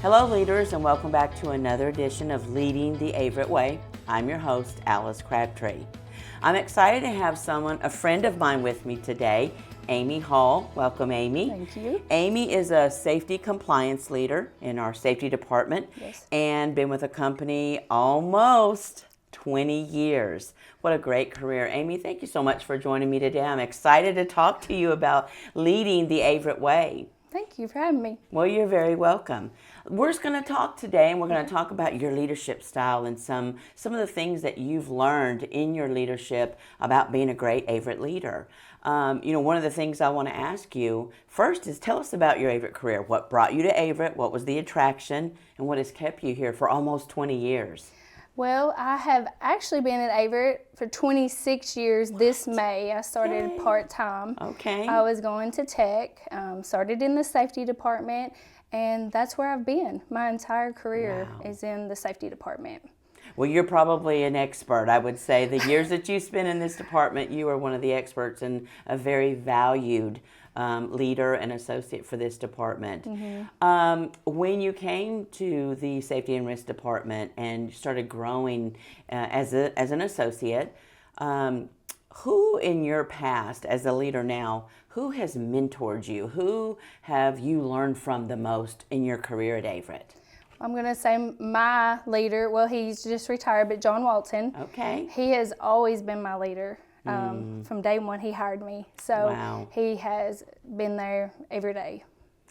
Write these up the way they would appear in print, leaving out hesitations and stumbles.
Hello leaders, and welcome back to another edition of Leading the Averitt Way. I'm your host, Alice Crabtree. I'm excited to have a friend of mine with me today, Amy Hall. Welcome, Amy. Thank you. Amy is a safety compliance leader in our safety department. Yes. And been with the company almost 20 years. What a great career. Amy, thank you so much for joining me today. I'm excited to talk to you about Leading the Averitt Way. Thank you for having me. Well, you're very welcome. We're just going to talk today, and we're going to talk about your leadership style and some of the things that you've learned in your leadership about being a great Averitt leader. One of the things I want to ask you first is tell us about your Averitt career. What brought you to Averitt? What was the attraction? And what has kept you here for almost 20 years? Well, I have actually been at Averitt for 26 years this May. I started part-time. Okay. I was going to tech, started in the safety department, and that's where I've been. My entire career is in the safety department. Well, you're probably an expert. I would say the years that you spent in this department, you are one of the experts and a very valued leader and associate for this department. Mm-hmm. When you came to the safety and risk department and started growing as an associate, who in your past as a leader now, who has mentored you? Who have you learned from the most in your career at Averitt? I'm going to say my leader, well, he's just retired, but John Walton. Okay. He has always been my leader. From day one, he hired me. So he has been there every day.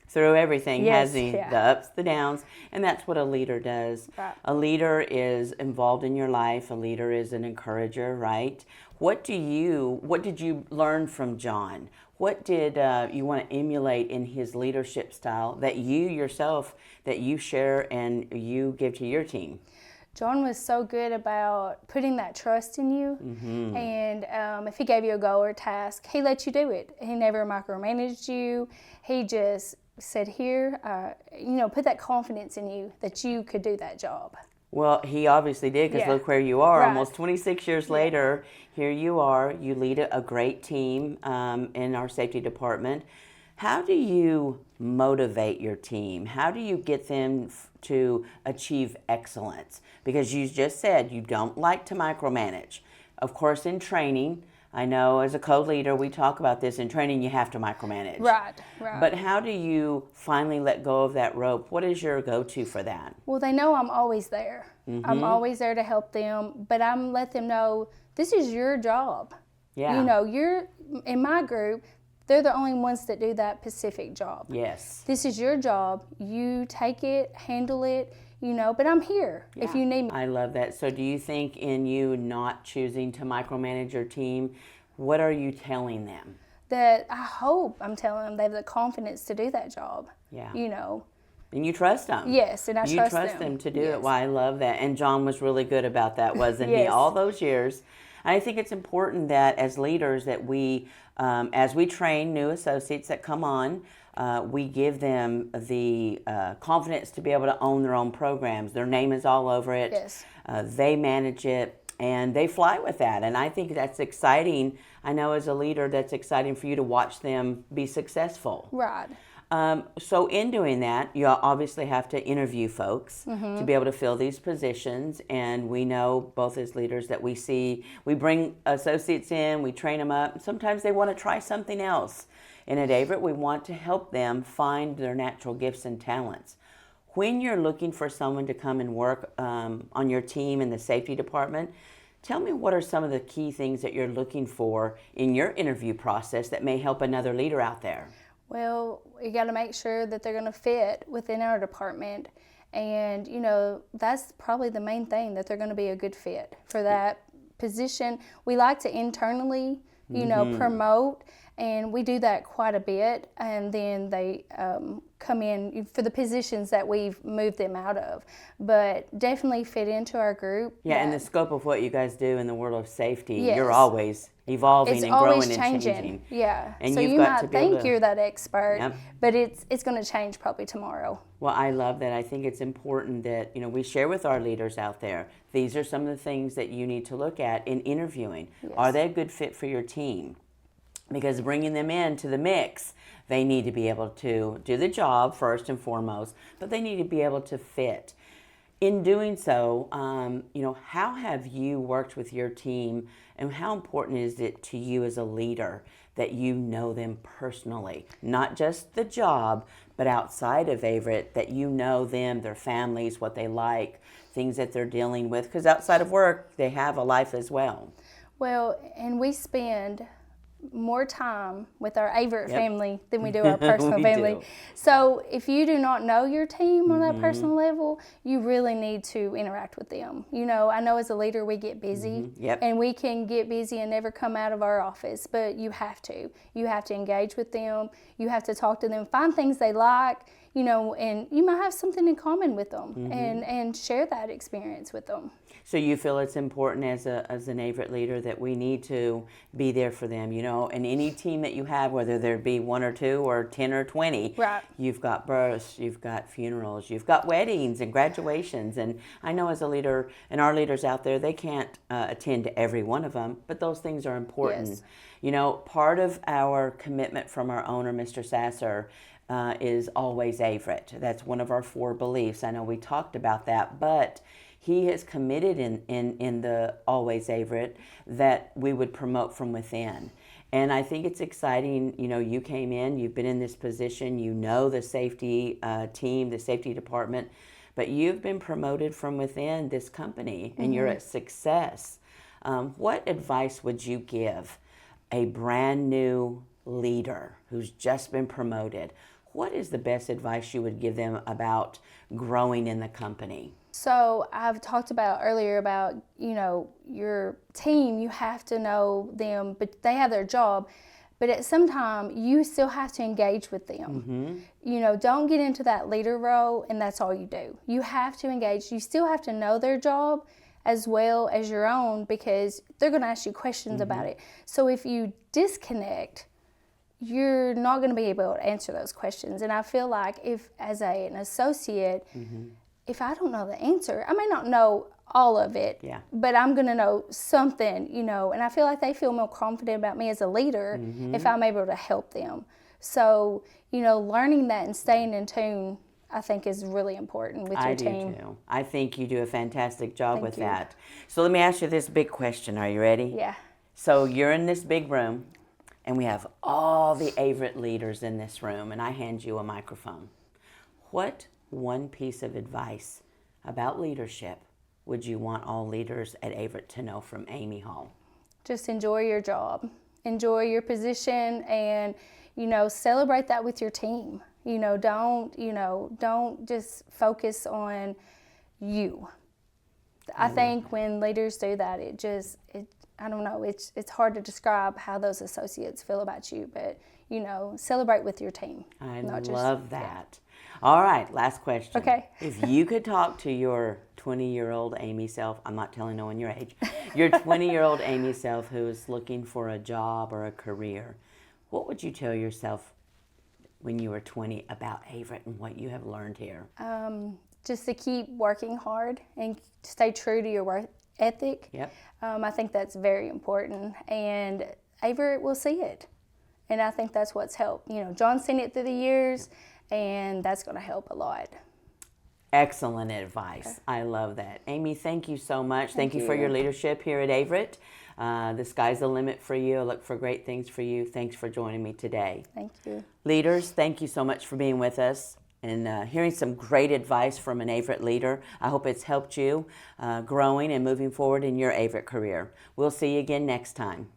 Through everything, yes, has he? Yeah. The ups, the downs, and that's what a leader does. Right. A leader is involved in your life. A leader is an encourager, right? What did you learn from John? What did you want to emulate in his leadership style that you share and you give to your team? John was so good about putting that trust in you, mm-hmm. and if he gave you a goal or task, he let you do it. He never micromanaged you. He just said, here, put that confidence in you that you could do that job. Well, he obviously did, because look where you are. Right. Almost 26 years later, here you are. You lead a great team in our safety department. How do you motivate your team? How do you get them to achieve excellence? Because you just said you don't like to micromanage. Of course, in training, I know as a co-leader, we talk about this. In training, you have to micromanage. Right. But how do you finally let go of that rope? What is your go-to for that? Well, they know I'm always there. Mm-hmm. I'm always there to help them, but I'm let them know this is your job. Yeah. You're in my group. They're the only ones that do that specific job. Yes. This is your job. You take it, handle it, but I'm here if you need me. I love that. So do you think in you not choosing to micromanage your team, what are you telling them? That I hope I'm telling them they have the confidence to do that job. Yeah. And you trust them. Yes, and I trust them. You trust them to do it. Well, I love that. And John was really good about that, wasn't yes. he? All those years. And I think it's important that as leaders that we, as we train new associates that come on, we give them the confidence to be able to own their own programs. Their name is all over it. Yes. They manage it, and they fly with that. And I think that's exciting. I know as a leader that's exciting for you to watch them be successful. Right. So in doing that, you obviously have to interview folks mm-hmm. to be able to fill these positions. And we know both as leaders that we bring associates in, we train them up. Sometimes they want to try something else. And at Averitt, we want to help them find their natural gifts and talents. When you're looking for someone to come and work on your team in the safety department, tell me what are some of the key things that you're looking for in your interview process that may help another leader out there? Well, you got to make sure that they're going to fit within our department. And, that's probably the main thing, that they're going to be a good fit for that position. We like to internally, mm-hmm. promote, and we do that quite a bit. And then they come in for the positions that we've moved them out of. But definitely fit into our group. Yeah, and the scope of what you guys do in the world of safety, yes. You're always evolving and growing and changing. Yeah. And so you might think you're that expert, yep. but it's going to change probably tomorrow. Well, I love that. I think it's important that we share with our leaders out there. These are some of the things that you need to look at in interviewing. Yes. Are they a good fit for your team? because bringing them into the mix, they need to be able to do the job first and foremost, but they need to be able to fit. In doing so, how have you worked with your team, and how important is it to you as a leader that you know them personally, not just the job, but outside of Averitt, that you know them, their families, what they like, things that they're dealing with, because outside of work, they have a life as well. Well, and we spend more time with our Averitt family than we do our personal family. Do. So if you do not know your team on that personal level, you really need to interact with them. I know as a leader we get busy, and we can get busy and never come out of our office, but you have to. You have to engage with them. You have to talk to them, find things they like, and you might have something in common with them, and share that experience with them. So you feel it's important as an Averitt leader that we need to be there for them, and any team that you have, whether there be 1 or 2 or 10 or 20, right. You've got births, you've got funerals, you've got weddings and graduations. And I know as a leader, and our leaders out there, they can't attend to every one of them, but those things are important. Yes. Part of our commitment from our owner, Mr. Sasser, is always Averitt. That's one of our 4 beliefs. I know we talked about that, but he has committed in the Always Averitt that we would promote from within. And I think it's exciting, you came in, you've been in this position, you know the safety team, the safety department, but you've been promoted from within this company, and you're a success. What advice would you give a brand new leader who's just been promoted? What is the best advice you would give them about growing in the company? So I've talked about earlier about, your team, you have to know them, but they have their job. But at some time, you still have to engage with them. Don't get into that leader role and that's all you do. You have to engage. You still have to know their job as well as your own, because they're going to ask you questions about it. So if you disconnect, you're not going to be able to answer those questions. And I feel like if, as an associate, if I don't know the answer, I may not know all of it, but I'm going to know something, and I feel like they feel more confident about me as a leader if I'm able to help them. So, learning that and staying in tune, I think, is really important with your team. I do too. I think you do a fantastic job with that. So let me ask you this big question. Are you ready? Yeah. So you're in this big room, and we have all the Averitt leaders in this room, and I hand you a microphone. What one piece of advice about leadership would you want all leaders at Averitt to know from Amy Hall? Just enjoy your job, enjoy your position, and celebrate that with your team. Don't just focus on you. I think when leaders do that, I don't know, it's hard to describe how those associates feel about you, but celebrate with your team. I love that. All right, last question. Okay. If you could talk to your 20-year-old Amy self, I'm not telling no one your age, your 20-year-old Amy self who is looking for a job or a career, what would you tell yourself when you were 20 about Averitt and what you have learned here? Just to keep working hard and stay true to your work ethic. Yep. I think that's very important, and Averitt will see it. And I think that's what's helped. John's seen it through the years, and that's going to help a lot. Excellent advice. Okay. I love that. Amy, thank you so much. Thank you for your leadership here at Averitt. The sky's the limit for you. I look for great things for you. Thanks for joining me today. Thank you. Leaders, thank you so much for being with us and hearing some great advice from an Averitt leader. I hope it's helped you growing and moving forward in your Averitt career. We'll see you again next time.